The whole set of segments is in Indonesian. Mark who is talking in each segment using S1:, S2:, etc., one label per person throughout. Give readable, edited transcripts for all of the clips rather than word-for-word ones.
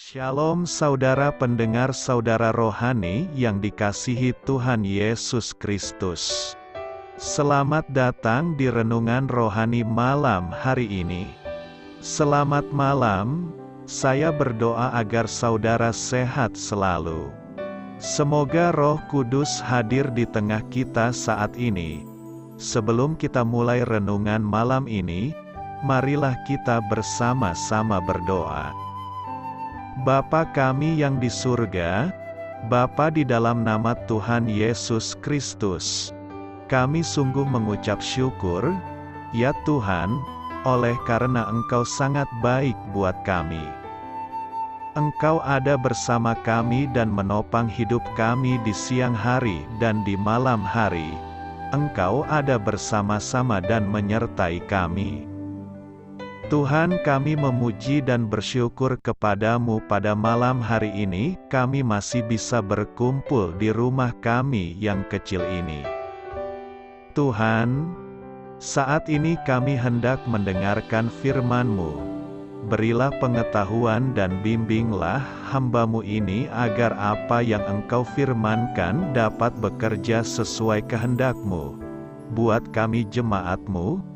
S1: Shalom saudara pendengar saudara rohani yang dikasihi Tuhan Yesus Kristus. Selamat datang di renungan rohani malam hari ini. Selamat malam, saya berdoa agar saudara sehat selalu. Semoga Roh Kudus hadir di tengah kita saat ini. Sebelum kita mulai renungan malam ini, marilah kita bersama-sama berdoa. Bapa kami yang di surga, Bapa di dalam nama Tuhan Yesus Kristus, kami sungguh mengucap syukur, ya Tuhan, oleh karena Engkau sangat baik buat kami. Engkau ada bersama kami dan menopang hidup kami di siang hari dan di malam hari. Engkau ada bersama-sama dan menyertai kami. Tuhan, kami memuji dan bersyukur kepadamu pada malam hari ini, kami masih bisa berkumpul di rumah kami yang kecil ini. Tuhan, saat ini kami hendak mendengarkan firman-Mu. Berilah pengetahuan dan bimbinglah hamba-Mu ini agar apa yang Engkau firmankan dapat bekerja sesuai kehendak-Mu. Buat kami jemaat-Mu,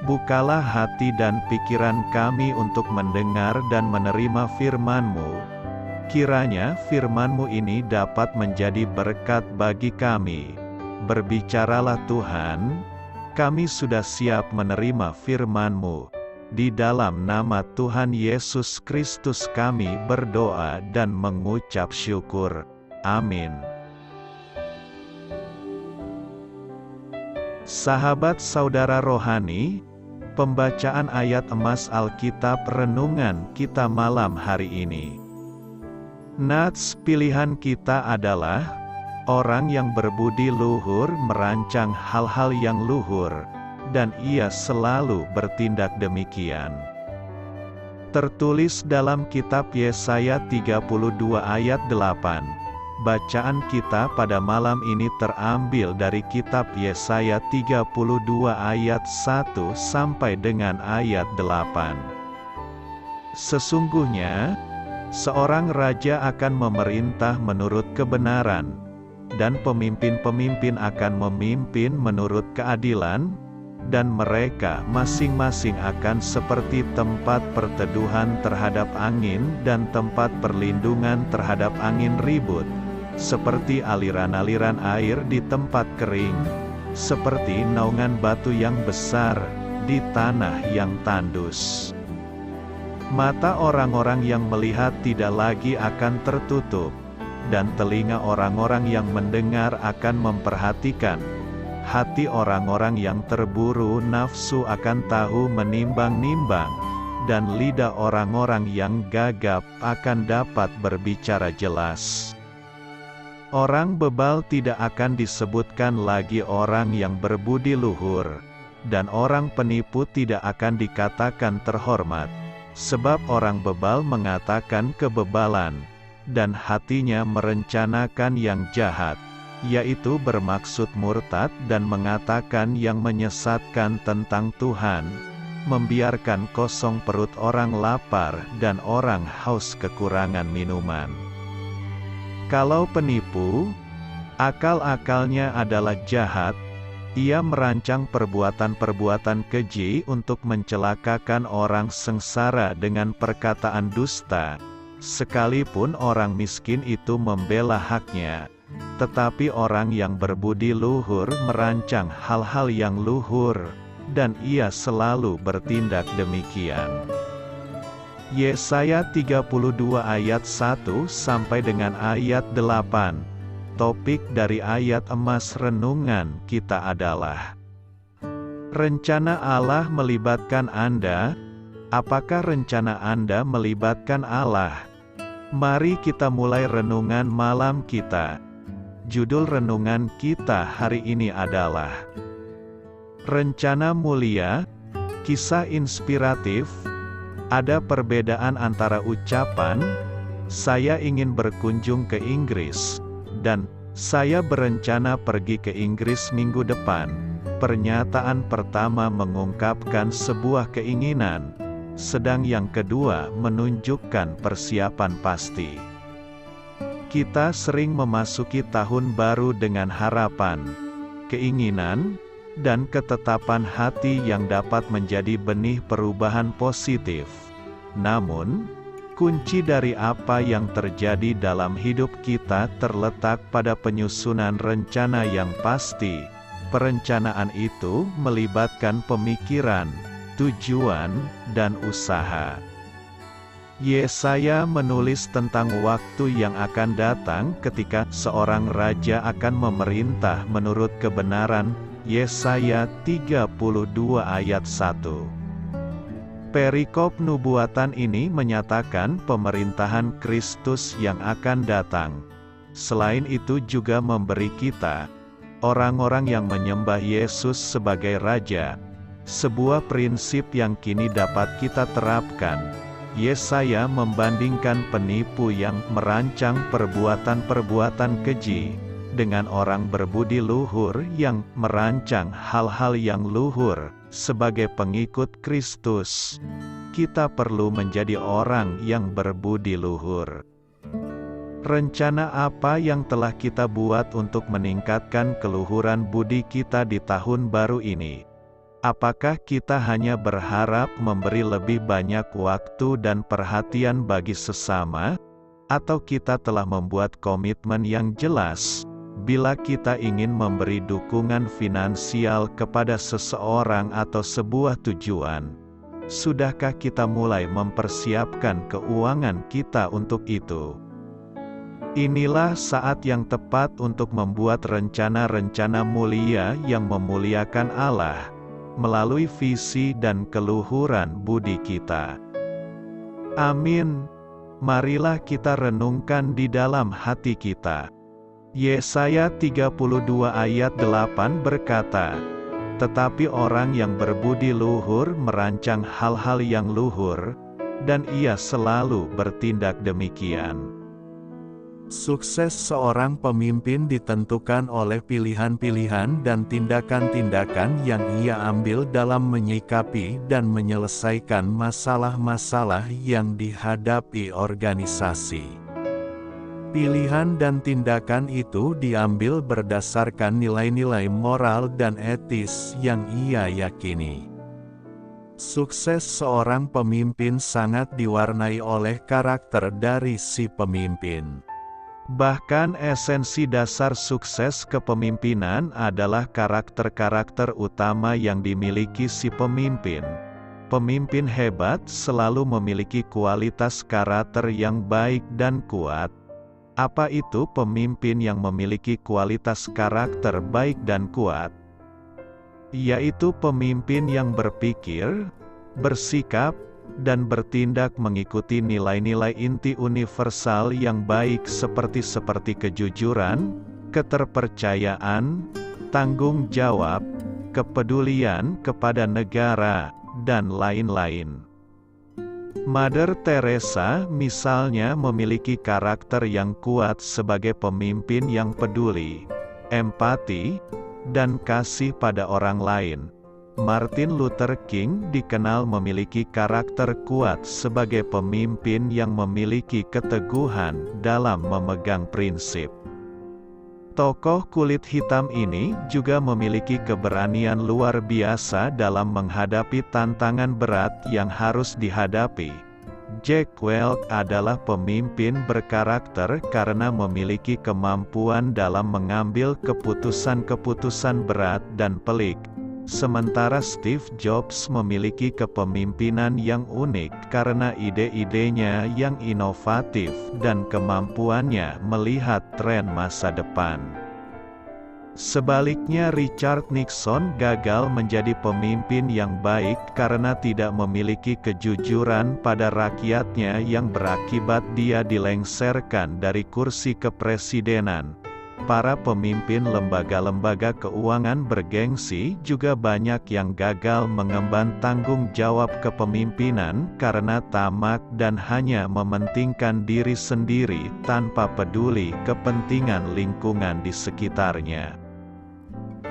S1: bukalah hati dan pikiran kami untuk mendengar dan menerima firman-Mu. Kiranya firman-Mu ini dapat menjadi berkat bagi kami. Berbicaralah Tuhan, kami sudah siap menerima firman-Mu. Di dalam nama Tuhan Yesus Kristus kami berdoa dan mengucap syukur. Amin. Sahabat saudara rohani, pembacaan ayat emas Alkitab renungan kita malam hari ini. Nats pilihan kita adalah orang yang berbudi luhur merancang hal-hal yang luhur, dan ia selalu bertindak demikian. Tertulis dalam kitab Yesaya 32 ayat 8. Bacaan kita pada malam ini terambil dari kitab Yesaya 32 ayat 1 sampai dengan ayat 8. Sesungguhnya, seorang raja akan memerintah menurut kebenaran, dan pemimpin-pemimpin akan memimpin menurut keadilan, dan mereka masing-masing akan seperti tempat perteduhan terhadap angin dan tempat perlindungan terhadap angin ribut, seperti aliran-aliran air di tempat kering, seperti naungan batu yang besar di tanah yang tandus. Mata orang-orang yang melihat tidak lagi akan tertutup, dan telinga orang-orang yang mendengar akan memperhatikan. Hati orang-orang yang terburu nafsu akan tahu menimbang-nimbang, dan lidah orang-orang yang gagap akan dapat berbicara jelas. Orang bebal tidak akan disebutkan lagi orang yang berbudi luhur, dan orang penipu tidak akan dikatakan terhormat, sebab orang bebal mengatakan kebebalan, dan hatinya merencanakan yang jahat, yaitu bermaksud murtad dan mengatakan yang menyesatkan tentang Tuhan, membiarkan kosong perut orang lapar dan orang haus kekurangan minuman. Kalau penipu, akal-akalnya adalah jahat, ia merancang perbuatan-perbuatan keji untuk mencelakakan orang sengsara dengan perkataan dusta, sekalipun orang miskin itu membela haknya. Tetapi orang yang berbudi luhur merancang hal-hal yang luhur, dan ia selalu bertindak demikian. Yesaya 32 ayat 1 sampai dengan ayat 8. Topik dari ayat emas renungan kita adalah rencana Allah melibatkan Anda. Apakah rencana Anda melibatkan Allah? Mari kita mulai renungan malam kita. Judul renungan kita hari ini adalah Rencana Mulia, Kisah Inspiratif. Ada perbedaan antara ucapan, "Saya ingin berkunjung ke Inggris," dan "Saya berencana pergi ke Inggris minggu depan." Pernyataan pertama mengungkapkan sebuah keinginan, sedang yang kedua menunjukkan persiapan pasti. Kita sering memasuki tahun baru dengan harapan, keinginan, dan ketetapan hati yang dapat menjadi benih perubahan positif. Namun, kunci dari apa yang terjadi dalam hidup kita terletak pada penyusunan rencana yang pasti. Perencanaan itu melibatkan pemikiran, tujuan, dan usaha. Yesaya menulis tentang waktu yang akan datang ketika seorang raja akan memerintah menurut kebenaran. Yesaya 32 ayat 1. Perikop nubuatan ini menyatakan pemerintahan Kristus yang akan datang. Selain itu juga memberi kita, orang-orang yang menyembah Yesus sebagai Raja, sebuah prinsip yang kini dapat kita terapkan. Yesaya membandingkan penipu yang merancang perbuatan-perbuatan keji dengan orang berbudi luhur yang merancang hal-hal yang luhur. Sebagai pengikut Kristus, kita perlu menjadi orang yang berbudi luhur. Rencana apa yang telah kita buat untuk meningkatkan keluhuran budi kita di tahun baru ini? Apakah kita hanya berharap memberi lebih banyak waktu dan perhatian bagi sesama? Atau kita telah membuat komitmen yang jelas, bila kita ingin memberi dukungan finansial kepada seseorang atau sebuah tujuan? Sudahkah kita mulai mempersiapkan keuangan kita untuk itu? Inilah saat yang tepat untuk membuat rencana-rencana mulia yang memuliakan Allah melalui visi dan keluhuran budi kita. Amin. Marilah kita renungkan di dalam hati kita. Yesaya 32 ayat 8 berkata, "Tetapi orang yang berbudi luhur merancang hal-hal yang luhur, dan ia selalu bertindak demikian." Sukses seorang pemimpin ditentukan oleh pilihan-pilihan dan tindakan-tindakan yang ia ambil dalam menyikapi dan menyelesaikan masalah-masalah yang dihadapi organisasi. Pilihan dan tindakan itu diambil berdasarkan nilai-nilai moral dan etis yang ia yakini. Sukses seorang pemimpin sangat diwarnai oleh karakter dari si pemimpin. Bahkan esensi dasar sukses kepemimpinan adalah karakter-karakter utama yang dimiliki si pemimpin. Pemimpin hebat selalu memiliki kualitas karakter yang baik dan kuat. Apa itu pemimpin yang memiliki kualitas karakter baik dan kuat? Yaitu pemimpin yang berpikir, bersikap, dan bertindak mengikuti nilai-nilai inti universal yang baik seperti kejujuran, keterpercayaan, tanggung jawab, kepedulian kepada negara, dan lain-lain. Mother Teresa misalnya memiliki karakter yang kuat sebagai pemimpin yang peduli, empati, dan kasih pada orang lain. Martin Luther King dikenal memiliki karakter kuat sebagai pemimpin yang memiliki keteguhan dalam memegang prinsip. Tokoh kulit hitam ini juga memiliki keberanian luar biasa dalam menghadapi tantangan berat yang harus dihadapi. Jack Welch adalah pemimpin berkarakter karena memiliki kemampuan dalam mengambil keputusan-keputusan berat dan pelik. Sementara Steve Jobs memiliki kepemimpinan yang unik karena ide-idenya yang inovatif dan kemampuannya melihat tren masa depan. Sebaliknya Richard Nixon gagal menjadi pemimpin yang baik karena tidak memiliki kejujuran pada rakyatnya yang berakibat dia dilengsarkan dari kursi kepresidenan. Para pemimpin lembaga-lembaga keuangan bergengsi juga banyak yang gagal mengemban tanggung jawab kepemimpinan karena tamak dan hanya mementingkan diri sendiri tanpa peduli kepentingan lingkungan di sekitarnya.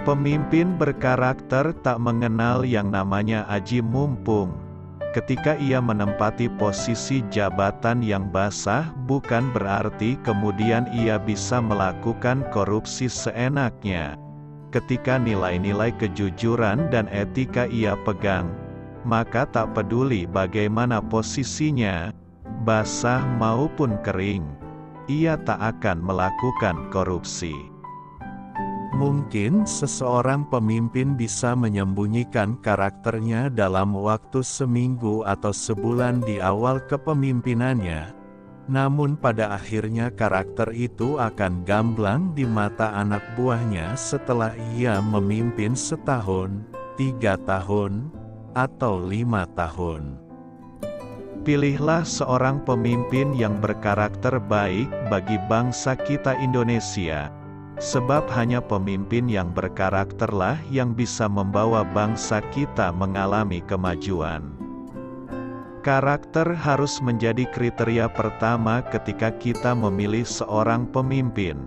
S1: Pemimpin berkarakter tak mengenal yang namanya aji mumpung. Ketika ia menempati posisi jabatan yang basah, bukan berarti kemudian ia bisa melakukan korupsi seenaknya. Ketika nilai-nilai kejujuran dan etika ia pegang, maka tak peduli bagaimana posisinya, basah maupun kering, ia tak akan melakukan korupsi. Mungkin seseorang pemimpin bisa menyembunyikan karakternya dalam waktu seminggu atau sebulan di awal kepemimpinannya. Namun pada akhirnya karakter itu akan gamblang di mata anak buahnya setelah ia memimpin setahun, 3 tahun, atau 5 tahun. Pilihlah seorang pemimpin yang berkarakter baik bagi bangsa kita Indonesia. Sebab hanya pemimpin yang berkarakterlah yang bisa membawa bangsa kita mengalami kemajuan. Karakter harus menjadi kriteria pertama ketika kita memilih seorang pemimpin.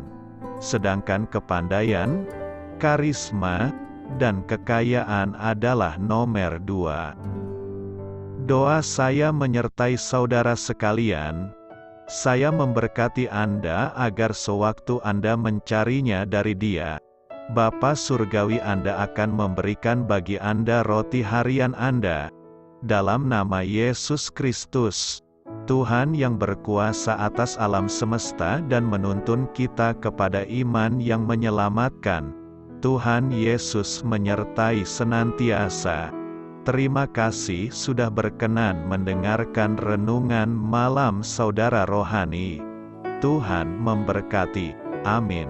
S1: Sedangkan kepandaian, karisma, dan kekayaan adalah nomor 2. Doa saya menyertai saudara sekalian. Saya memberkati Anda agar sewaktu Anda mencarinya dari Dia, Bapa Surgawi Anda akan memberikan bagi Anda roti harian Anda. Dalam nama Yesus Kristus, Tuhan yang berkuasa atas alam semesta dan menuntun kita kepada iman yang menyelamatkan, Tuhan Yesus menyertai senantiasa. Terima kasih sudah berkenan mendengarkan renungan malam saudara rohani. Tuhan memberkati. Amin.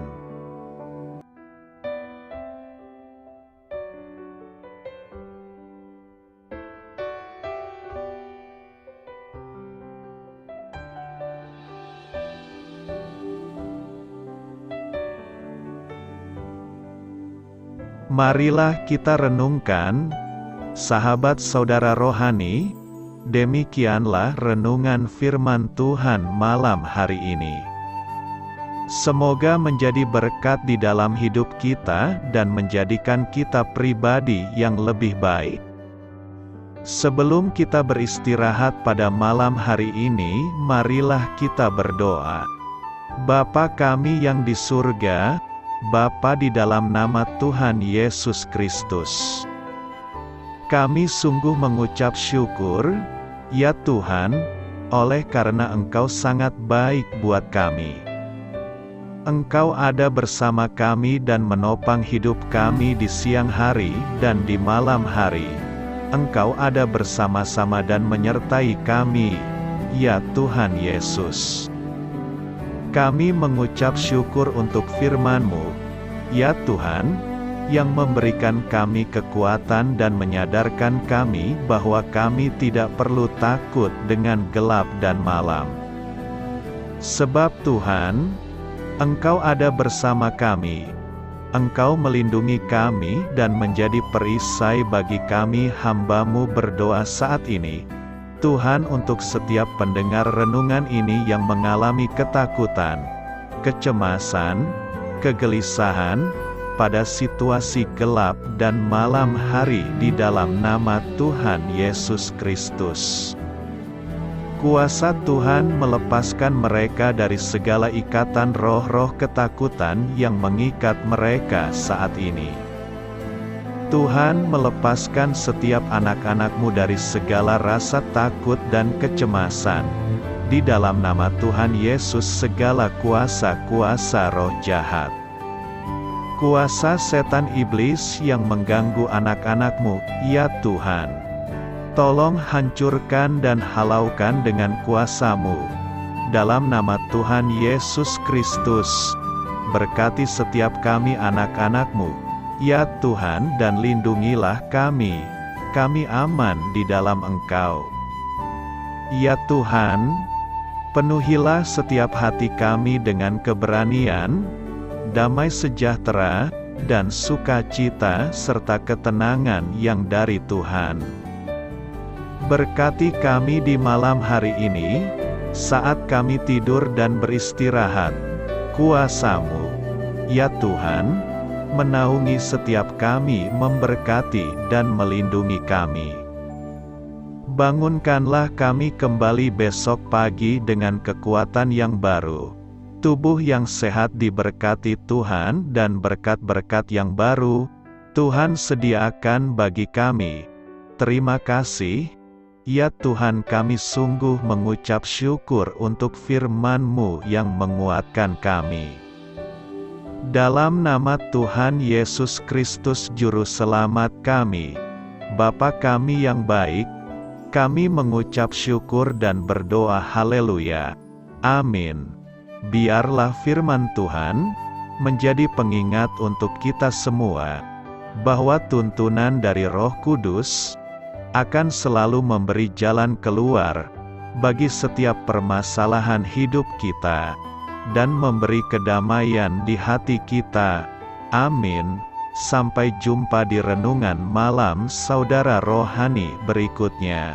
S1: Marilah kita renungkan, sahabat saudara rohani, demikianlah renungan firman Tuhan malam hari ini. Semoga menjadi berkat di dalam hidup kita dan menjadikan kita pribadi yang lebih baik. Sebelum kita beristirahat pada malam hari ini, marilah kita berdoa. Bapa kami yang di surga, Bapa di dalam nama Tuhan Yesus Kristus, kami sungguh mengucap syukur, ya Tuhan, oleh karena Engkau sangat baik buat kami. Engkau ada bersama kami dan menopang hidup kami di siang hari dan di malam hari. Engkau ada bersama-sama dan menyertai kami, ya Tuhan Yesus. Kami mengucap syukur untuk firman-Mu, ya Tuhan, yang memberikan kami kekuatan dan menyadarkan kami bahwa kami tidak perlu takut dengan gelap dan malam. Sebab Tuhan, Engkau ada bersama kami. Engkau melindungi kami dan menjadi perisai bagi kami hamba-Mu berdoa saat ini. Tuhan, untuk setiap pendengar renungan ini yang mengalami ketakutan, kecemasan, kegelisahan, pada situasi gelap dan malam hari di dalam nama Tuhan Yesus Kristus. Kuasa Tuhan melepaskan mereka dari segala ikatan roh-roh ketakutan yang mengikat mereka saat ini. Tuhan melepaskan setiap anak-anak-Mu dari segala rasa takut dan kecemasan. Di dalam nama Tuhan Yesus segala kuasa-kuasa roh jahat, kuasa setan iblis yang mengganggu anak-anak-Mu, ya Tuhan, tolong hancurkan dan halaukan dengan kuasa-Mu. Dalam nama Tuhan Yesus Kristus, berkati setiap kami anak-anak-Mu, ya Tuhan, dan lindungilah kami. Kami aman di dalam Engkau. Ya Tuhan, penuhilah setiap hati kami dengan keberanian, damai sejahtera, dan sukacita serta ketenangan yang dari Tuhan. Berkati kami di malam hari ini, saat kami tidur dan beristirahat. Kuasa-Mu, ya Tuhan, menaungi setiap kami, memberkati dan melindungi kami. Bangunkanlah kami kembali besok pagi dengan kekuatan yang baru. Tubuh yang sehat diberkati Tuhan dan berkat-berkat yang baru, Tuhan sediakan bagi kami. Terima kasih, ya Tuhan, kami sungguh mengucap syukur untuk firman-Mu yang menguatkan kami. Dalam nama Tuhan Yesus Kristus Juru Selamat kami, Bapa kami yang baik, kami mengucap syukur dan berdoa haleluya. Amin. Biarlah firman Tuhan menjadi pengingat untuk kita semua, bahwa tuntunan dari Roh Kudus akan selalu memberi jalan keluar bagi setiap permasalahan hidup kita, dan memberi kedamaian di hati kita. Amin. Sampai jumpa di renungan malam saudara rohani berikutnya.